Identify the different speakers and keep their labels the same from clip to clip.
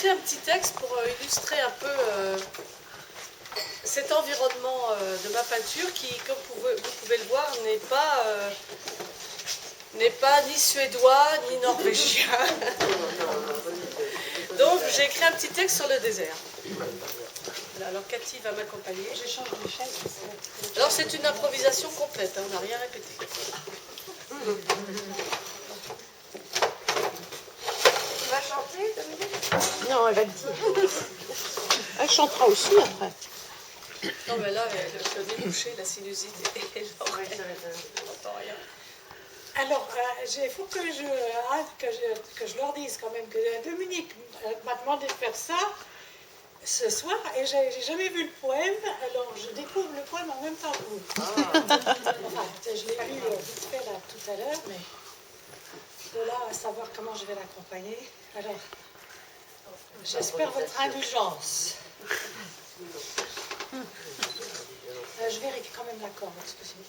Speaker 1: écrit un petit texte pour illustrer un peu cet environnement de ma peinture qui, comme vous pouvez le voir, n'est pas ni suédois ni norvégien. Donc j'ai écrit un petit texte sur le désert. Voilà, alors Cathy va m'accompagner.
Speaker 2: Je change de chaise.
Speaker 1: Alors c'est une improvisation complète, hein, on n'a rien répété.
Speaker 2: Tu vas chanter, Dominique?
Speaker 3: Non, elle va le dire. Elle chantera aussi après.
Speaker 1: Non mais là, le nez bouché, la sinusite et l'oreille, on n'entend rien.
Speaker 2: Alors, il faut que je leur dise quand même que Dominique m'a demandé de faire ça ce soir et j'ai jamais vu le poème, alors je découvre le poème en même temps que vous. Enfin, je l'ai lu vite fait là tout à l'heure, mais de là à savoir comment je vais l'accompagner. Alors, j'espère votre indulgence. Je vérifie quand même l'accord, excusez-moi.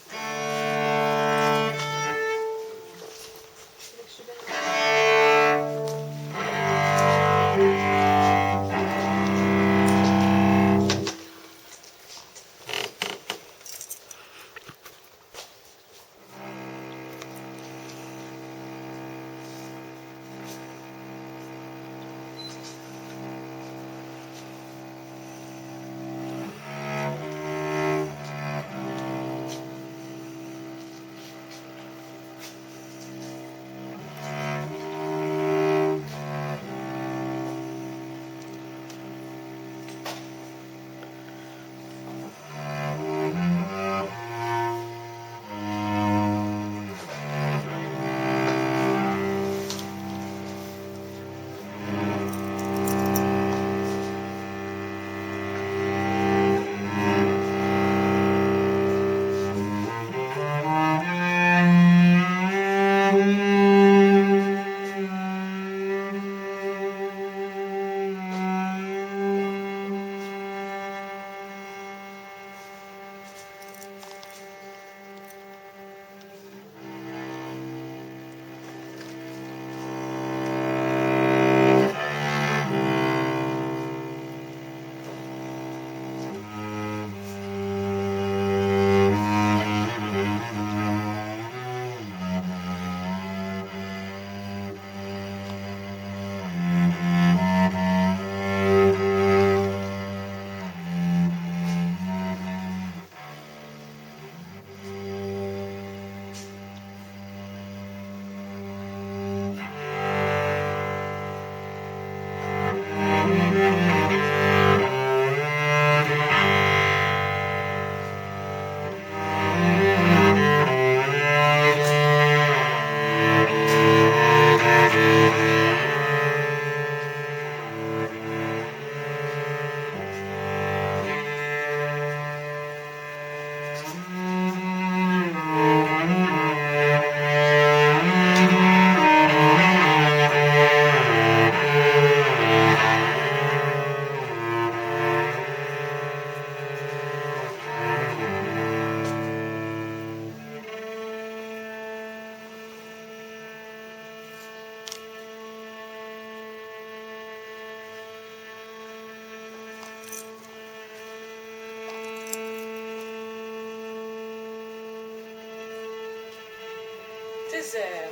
Speaker 1: Désert.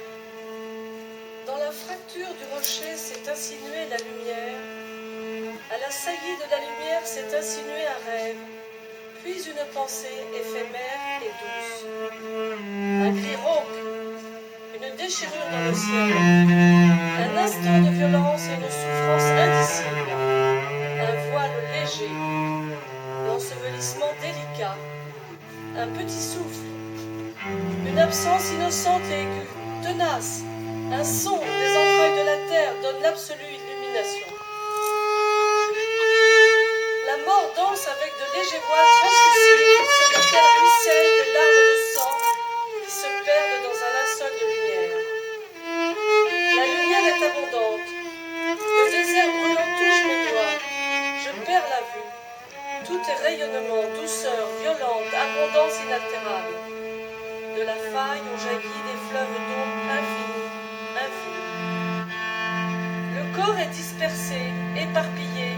Speaker 1: Dans la fracture du rocher s'est insinuée la lumière. À la saillie de la lumière s'est insinué un rêve, puis une pensée éphémère et douce. Un cri rauque, une déchirure dans le ciel, un instant de violence et une souffrance indicible, un voile léger, l'ensevelissement délicat, un petit souffle, une absence innocente et aiguë, tenace, un son des entrailles de la terre donne l'absolue illumination. La mort danse avec de légers voiles translucides sur les terres ruisselles de larmes de sang qui se perdent dans un linceul de lumière. La lumière est abondante. Le désert brûlant touche mes doigts. Je perds la vue. Tout est rayonnement, douceur, violente, abondance inaltérable. De la faille ont jailli des fleuves d'eau infinie, infinie. Le corps est dispersé, éparpillé,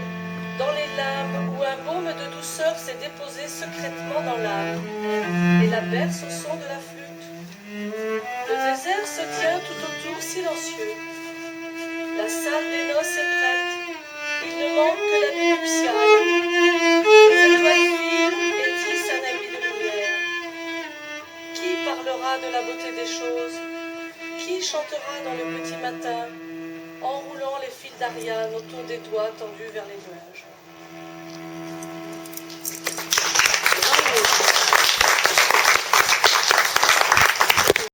Speaker 1: dans les lames où un baume de douceur s'est déposé secrètement dans l'âme et la berce au son de la flûte. Le désert se tient tout autour silencieux. La salle des noces est prête. Il ne manque que la nuit nuptiale. Les étoiles filent et tissent un habit de lumière. Qui parlera de la beauté des choses? Qui chantera dans le petit matin, enroulant les fils d'Ariane autour des doigts tendus vers les nuages?